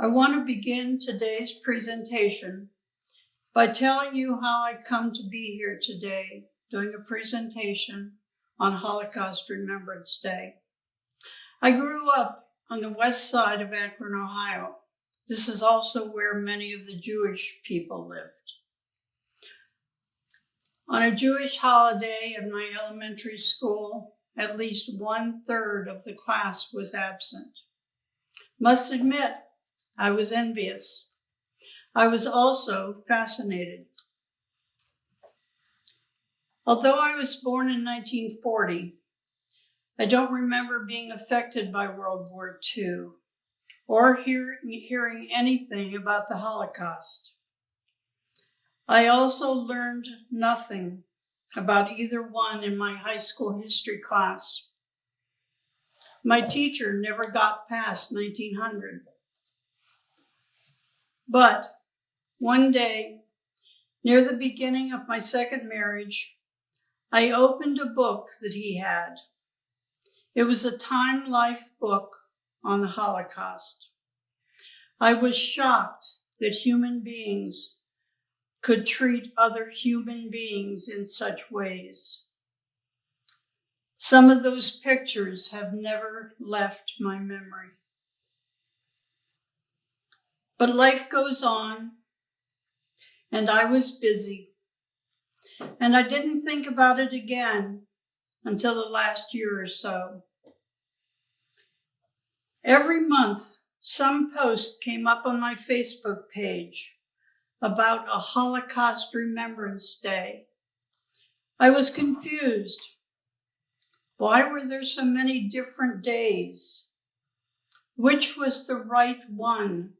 I want to begin today's presentation by telling you how I come to be here today doing a presentation on Holocaust Remembrance Day. I grew up on the west side of Akron, Ohio. This is also where many of the Jewish people lived. On a Jewish holiday at my elementary school, at least 1/3 of the class was absent. Must admit, I was envious. I was also fascinated. Although I was born in 1940, I don't remember being affected by World War II or hearing anything about the Holocaust. I also learned nothing about either one in my high school history class. My teacher never got past 1900. But one day, near the beginning of my second marriage, I opened a book that he had. It was a Time Life book on the Holocaust. I was shocked that human beings could treat other human beings in such ways. Some of those pictures have never left my memory. But life goes on, and I was busy, and I didn't think about it again until the last year or so. Every month, some post came up on my Facebook page about a Holocaust Remembrance Day. I was confused. Why were there so many different days? Which was the right one?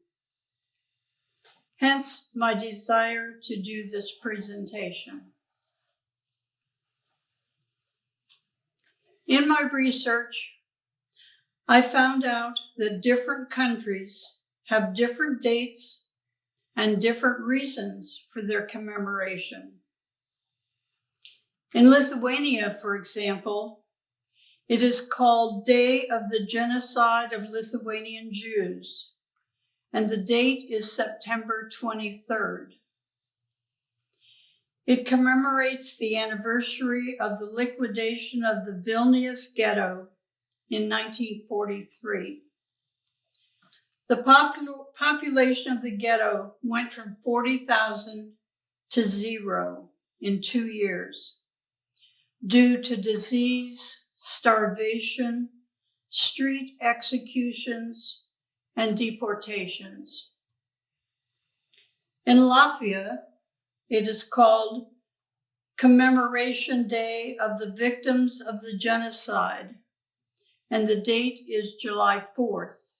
Hence my desire to do this presentation. In my research, I found out that different countries have different dates and different reasons for their commemoration. In Lithuania, for example, it is called Day of the Genocide of Lithuanian Jews, and the date is September 23rd. It commemorates the anniversary of the liquidation of the Vilnius ghetto in 1943. The population of the ghetto went from 40,000 to 0 in 2 years due to disease, starvation, street executions, and deportations. In Latvia, it is called Commemoration Day of the Victims of the Genocide, and the date is July 4th.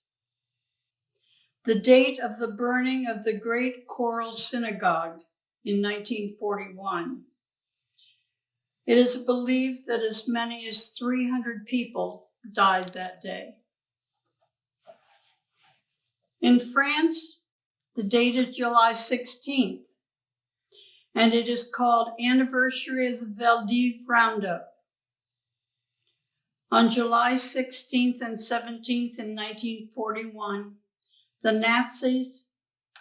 The date of the burning of the Great Choral Synagogue in 1941. It is believed that as many as 300 people died that day. In France, the date is July 16th, and it is called Anniversary of the Veldiv Roundup. On July 16th and 17th in 1941, the Nazis,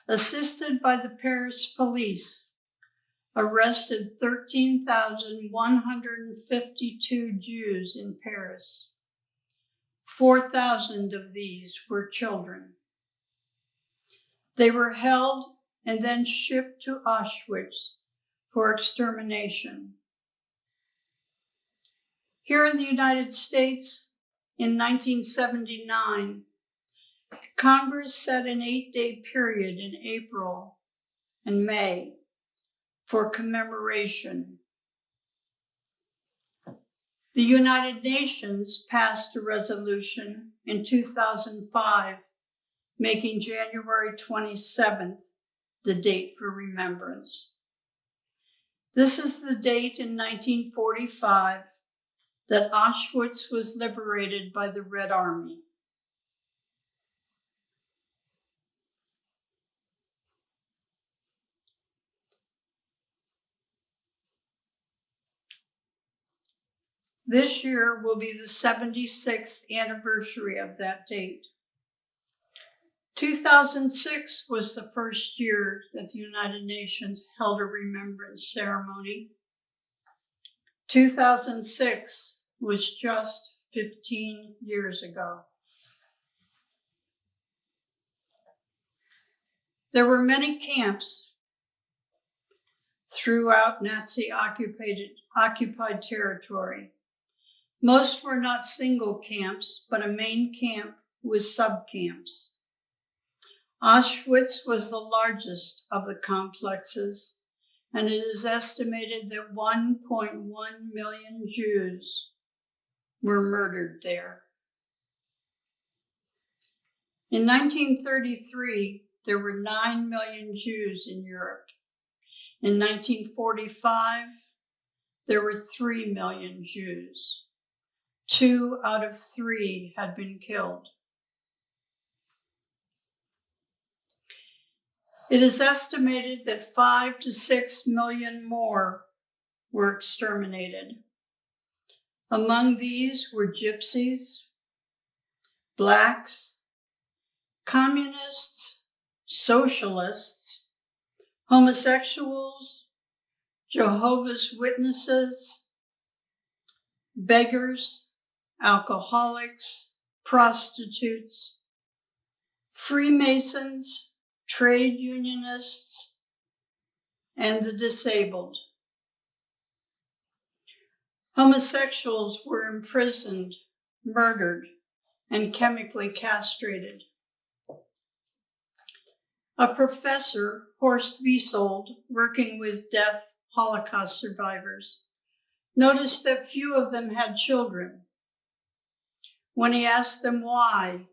assisted by the Paris police, arrested 13,152 Jews in Paris. 4,000 of these were children. They were held and then shipped to Auschwitz for extermination. Here in the United States, in 1979, Congress set an 8-day period in April and May for commemoration. The United Nations passed a resolution in 2005 making January 27th the date for remembrance. This is the date in 1945 that Auschwitz was liberated by the Red Army. This year will be the 76th anniversary of that date. 2006 was the first year that the United Nations held a remembrance ceremony. 2006 was just 15 years ago. There were many camps throughout Nazi-occupied territory. Most were not single camps, but a main camp with sub-camps. Auschwitz was the largest of the complexes, and it is estimated that 1.1 million Jews were murdered there. In 1933, there were 9 million Jews in Europe. In 1945, there were 3 million Jews. 2 out of 3 had been killed. It is estimated that 5 to 6 million more were exterminated. Among these were gypsies, blacks, communists, socialists, homosexuals, Jehovah's Witnesses, beggars, alcoholics, prostitutes, Freemasons, trade unionists, and the disabled. Homosexuals were imprisoned, murdered, and chemically castrated. A professor, Horst Wiesold, working with deaf Holocaust survivors, noticed that few of them had children. When he asked them why,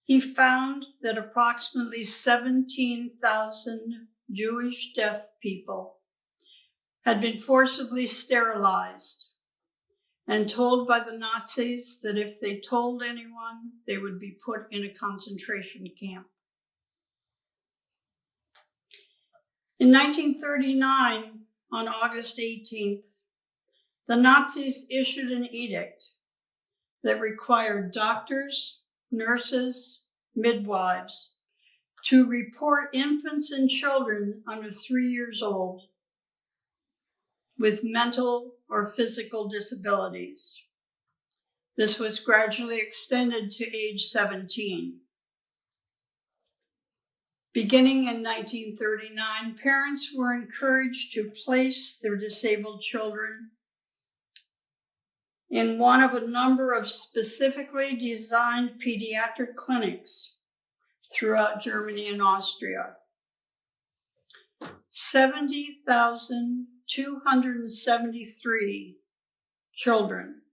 he found that approximately 17,000 Jewish deaf people had been forcibly sterilized and told by the Nazis that if they told anyone, they would be put in a concentration camp. In 1939, on August 18th, the Nazis issued an edict that required doctors, nurses, midwives to report infants and children under 3 years old with mental or physical disabilities. This was gradually extended to age 17. Beginning in 1939, parents were encouraged to place their disabled children in one of a number of specifically designed pediatric clinics throughout Germany and Austria. 70,273 children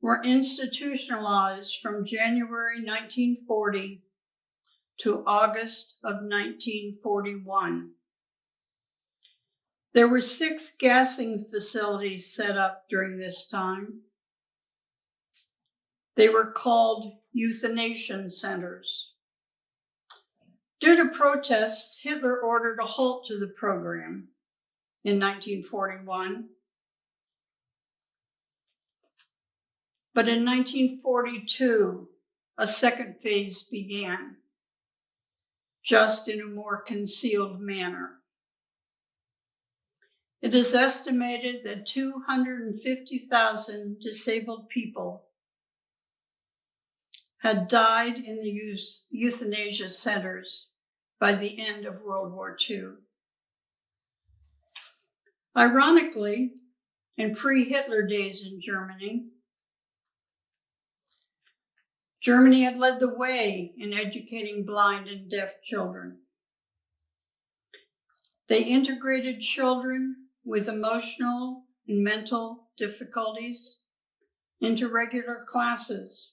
were institutionalized from January 1940 to August of 1941. There were 6 gassing facilities set up during this time. They were called euthanation centers. Due to protests, Hitler ordered a halt to the program in 1941. But in 1942, a second phase began, just in a more concealed manner. It is estimated that 250,000 disabled people had died in the euthanasia centers by the end of World War II. Ironically, in pre-Hitler days in Germany had led the way in educating blind and deaf children. They integrated children with emotional and mental difficulties into regular classes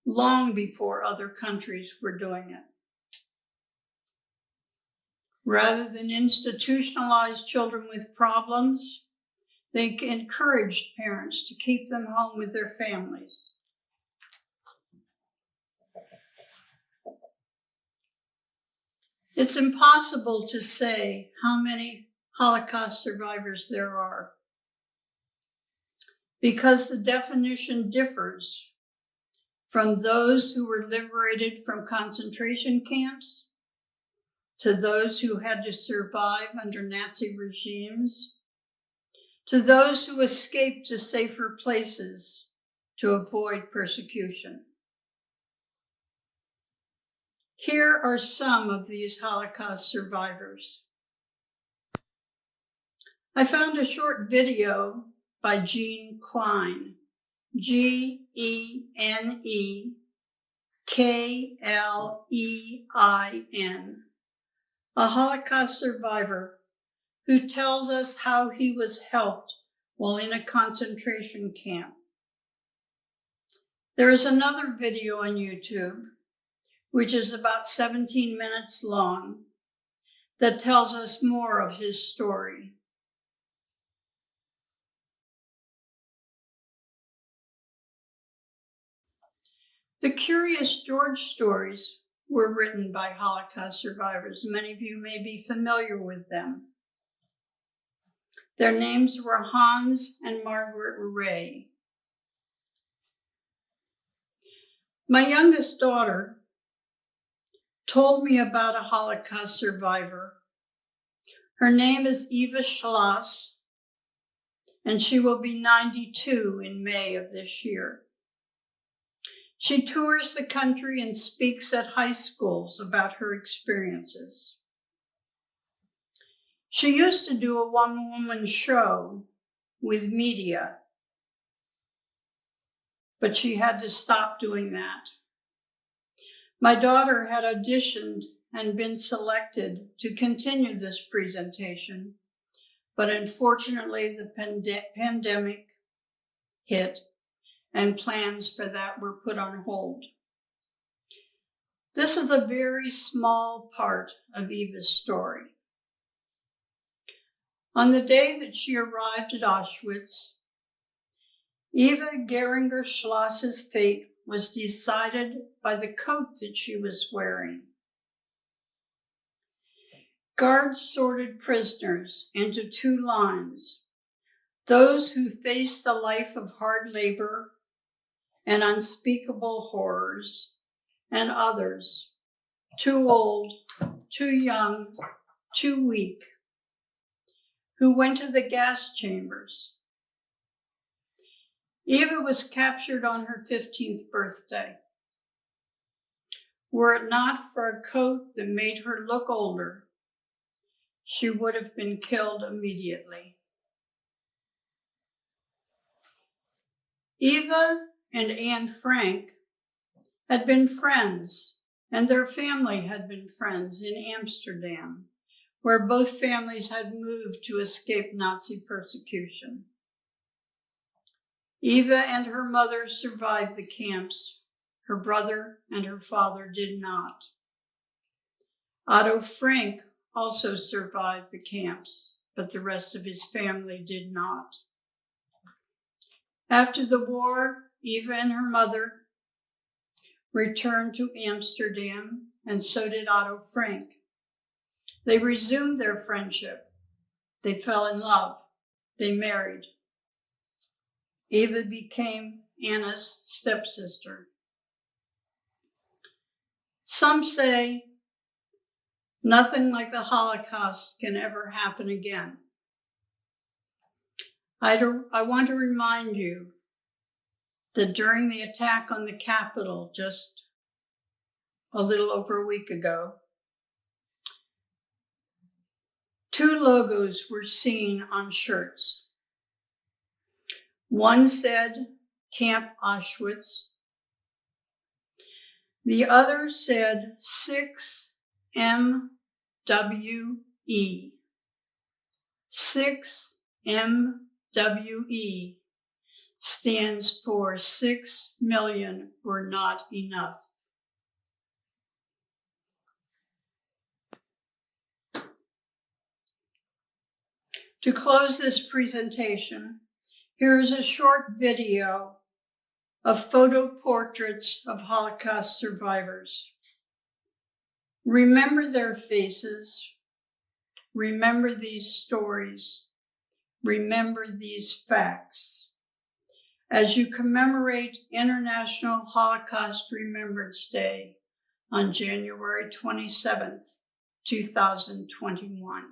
long before other countries were doing it. Rather than institutionalize children with problems, they encouraged parents to keep them home with their families. It's impossible to say how many Holocaust survivors there are, because the definition differs from those who were liberated from concentration camps to those who had to survive under Nazi regimes, to those who escaped to safer places to avoid persecution. Here are some of these Holocaust survivors. I found a short video by Jean Klein, G-E-N-E-K-L-E-I-N, a Holocaust survivor who tells us how he was helped while in a concentration camp. There is another video on YouTube, which is about 17 minutes long, that tells us more of his story. The Curious George stories were written by Holocaust survivors. Many of you may be familiar with them. Their names were Hans and Margaret Ray. My youngest daughter told me about a Holocaust survivor. Her name is Eva Schloss, and she will be 92 in May of this year. She tours the country and speaks at high schools about her experiences. She used to do a one-woman show with media, but she had to stop doing that. My daughter had auditioned and been selected to continue this presentation, but unfortunately the pandemic hit and plans for that were put on hold. This is a very small part of Eva's story. On the day that she arrived at Auschwitz, Eva Geringer Schloss's fate was decided by the coat that she was wearing. Guards sorted prisoners into two lines, those who faced a life of hard labor and unspeakable horrors, and others, too old, too young, too weak, who went to the gas chambers. Eva was captured on her 15th birthday. Were it not for a coat that made her look older, she would have been killed immediately. Eva and Anne Frank had been friends, and their family had been friends in Amsterdam, where both families had moved to escape Nazi persecution. Eva and her mother survived the camps. Her brother and her father did not. Otto Frank also survived the camps, but the rest of his family did not. After the war, Eva and her mother returned to Amsterdam, and so did Otto Frank. They resumed their friendship. They fell in love. They married. Eva became Anna's stepsister. Some say nothing like the Holocaust can ever happen again. I want to remind you that during the attack on the Capitol just a little over a week ago, two logos were seen on shirts. One said Camp Auschwitz. The other said 6MWE. 6MWE stands for 6 million were not enough. To close this presentation, here is a short video of photo portraits of Holocaust survivors. Remember their faces. Remember these stories. Remember these facts. as you commemorate International Holocaust Remembrance Day on January 27th, 2021.